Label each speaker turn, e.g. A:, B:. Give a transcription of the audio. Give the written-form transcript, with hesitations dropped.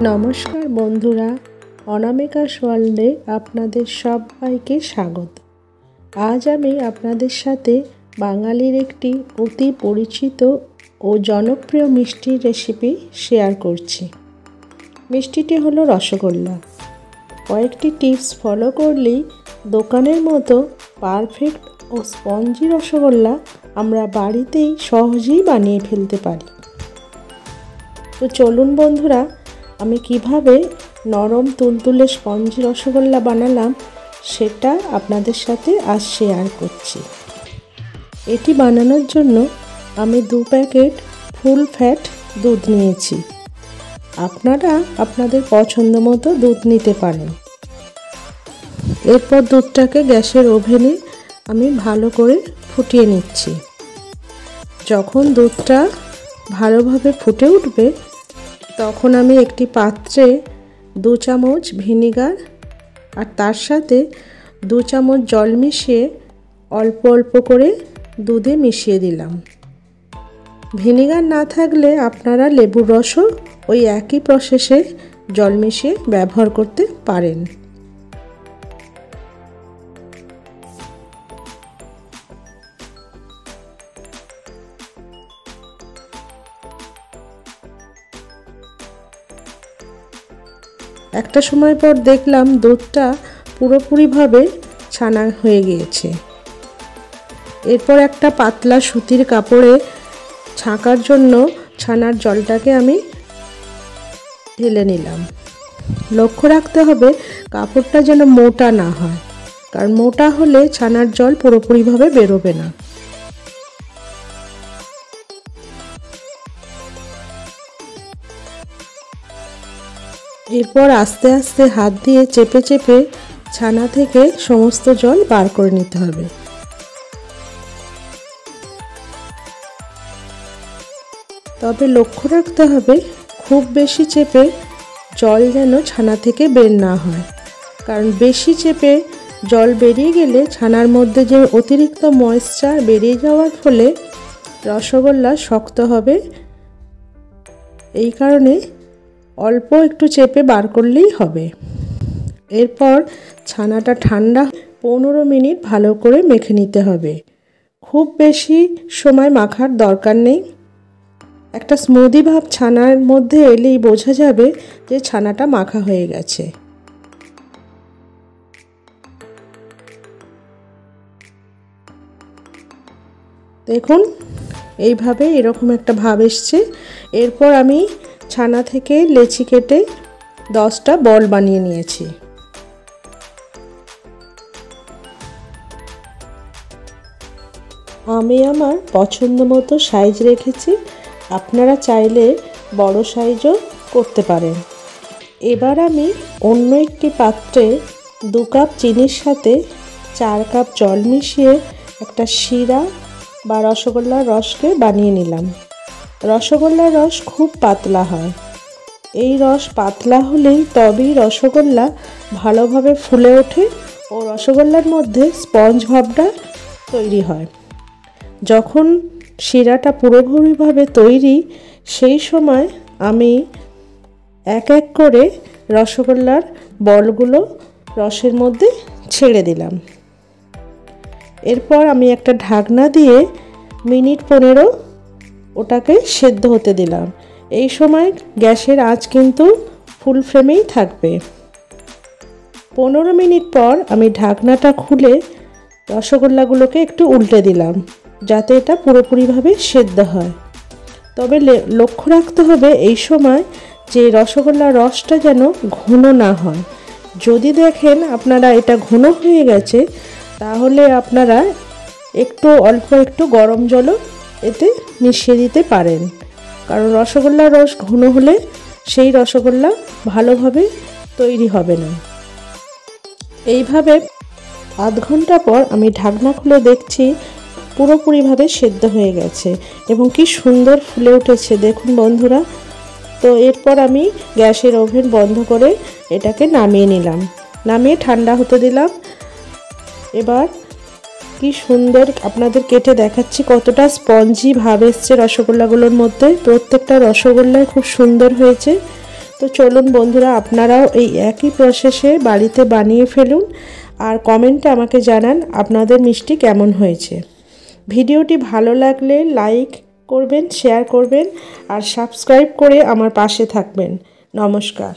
A: নমস্কার বন্ধুরা, অনামিকাস ওয়ার্ল্ডে আপনাদের সবাইকে স্বাগত। আজ আমি আপনাদের সাথে বাঙালির একটি অতি পরিচিত ও জনপ্রিয় মিষ্টির রেসিপি শেয়ার করছি। মিষ্টিটি হলো রসগোল্লা। কয়েকটি টিপস ফলো করলেই দোকানের মতো পারফেক্ট ও স্পঞ্জি রসগোল্লা আমরা বাড়িতেই সহজেই বানিয়ে ফেলতে পারি। তো চলুন বন্ধুরা, আমি কিভাবে নরম তুলতুলে স্পঞ্জি রসগোল্লা বানালাম সেটা আপনাদের সাথে আজ শেয়ার করছি। এটি বানানোর জন্য আমি 2 প্যাকেট ফুল ফ্যাট দুধ নিয়েছি। আপনারা আপনাদের পছন্দ মতো দুধ নিতে পারেন। এরপর দুধটাকে গ্যাসের ওভেনে আমি ভালো করে ফুটিয়ে নিচ্ছি। যখন দুধটা ভালোভাবে ফুটে উঠবে তখন আমি একটি পাত্রে 2 চামচ ভিনিগার আর তার সাথে 2 চামচ জল মিশিয়ে অল্প অল্প করে দুধে মিশিয়ে দিলাম। ভিনিগার না থাকলে আপনারা লেবুর রসও ওই একই প্রসেসে জল মিশিয়ে ব্যবহার করতে পারেন। একটা সময় পর দেখলাম দুধটা পুরোপুরিভাবে ছানা হয়ে গিয়েছে। এরপর একটা পাতলা সুতির কাপড়ে ছাঁকার জন্য ছানার জলটাকে আমি ঢেলে নিলাম। লক্ষ্য রাখতে হবে কাপড়টা যেন মোটা না হয়, কারণ মোটা হলে ছানার জল পুরোপুরিভাবে বেরোবে না। এরপর আস্তে আস্তে হাত দিয়ে চেপে চেপে ছানা থেকে সমস্ত জল বার করে নিতে হবে। তবে লক্ষ্য রাখতে হবে খুব বেশি চেপে জল যেন ছানা থেকে বের না হয়, কারণ বেশি চেপে জল বেরিয়ে গেলে ছানার মধ্যে যে অতিরিক্ত ময়েশ্চার বেরিয়ে যাওয়ার ফলে রসগোল্লা শক্ত হবে। এই কারণে অল্প একটু চেপে বার করলেই হবে। এরপর ছানাটা ঠান্ডা 15 মিনিট ভালো করে মেখে নিতে হবে। খুব বেশি সময় মাখার দরকার নেই। একটা স্মুদি ভাব ছানার মধ্যে এলেই বোঝা যাবে যে ছানাটা মাখা হয়ে গেছে। দেখুন এইভাবে এরকম একটা ভাব এসছে। এরপর আমি ছানা থেকে লেচি কেটে 10টা বল বানিয়ে নিয়েছি। আমি আমার পছন্দ মতো সাইজ রেখেছি, আপনারা চাইলে বড় সাইজও করতে পারেন। এবার আমি অন্য একটি পাত্রে 2 কাপ চিনির সাথে 4 কাপ জল মিশিয়ে একটা শিরা বা রসগোল্লার রসকে বানিয়ে নিলাম। রসগোল্লার রস খুব পাতলা হয়। এই রস পাতলা হলেই তবেই রসগোল্লা ভালোভাবে ফুলে ওঠে ও রসগোল্লার মধ্যে স্পঞ্জ ভাবটা তৈরি হয়। যখন শিরাটা পুরোপুরিভাবে তৈরি, সেই সময় আমি এক এক করে রসগোল্লার বলগুলো রসের মধ্যে ছেড়ে দিলাম। এরপর আমি একটা ঢাকনা দিয়ে মিনিট 15 ওটাকে সেদ্ধ হতে দিলাম। এই সময় গ্যাসের আঁচ কিন্তু ফুল ফ্লেমেই থাকবে। 15 মিনিট পর আমি ঢাকনাটা খুলে রসগোল্লাগুলোকে একটু উল্টে দিলাম যাতে এটা পুরোপুরিভাবে সেদ্ধ হয়। তবে লক্ষ্য রাখতে হবে এই সময় যে রসগোল্লার রসটা যেন ঘন না হয়। যদি দেখেন আপনারা এটা ঘন হয়ে গেছে, তাহলে আপনারা অল্প একটু গরম জলও এতে মিশিয়ে দিতে পারেন, কারণ রসগোল্লার রস ঘন হলে সেই রসগোল্লা ভালোভাবে তৈরি হবে না। এইভাবে আধ ঘন্টা পর আমি ঢাকনা খুলে দেখছি পুরোপুরিভাবে সেদ্ধ হয়ে গেছে এবং কি সুন্দর ফুলে উঠেছে দেখুন বন্ধুরা। তো এরপর আমি গ্যাসের ওভেন বন্ধ করে এটাকে নামিয়ে নিলাম। নামিয়ে ঠান্ডা হতে দিলাম। এবার কি সুন্দর আপনাদের কেটে দেখাচ্ছি কতটা স্পঞ্জি ভাব এসছে রসগোল্লাগুলোর মধ্যে। প্রত্যেকটা রসগোল্লাই খুব সুন্দর হয়েছে। তো চলুন বন্ধুরা, আপনারাও এই একই প্রসেসে বাড়িতে বানিয়ে ফেলুন আর কমেন্টে আমাকে জানান আপনাদের মিষ্টি কেমন হয়েছে। ভিডিওটি ভালো লাগলে লাইক করবেন, শেয়ার করবেন আর সাবস্ক্রাইব করে আমার পাশে থাকবেন। নমস্কার।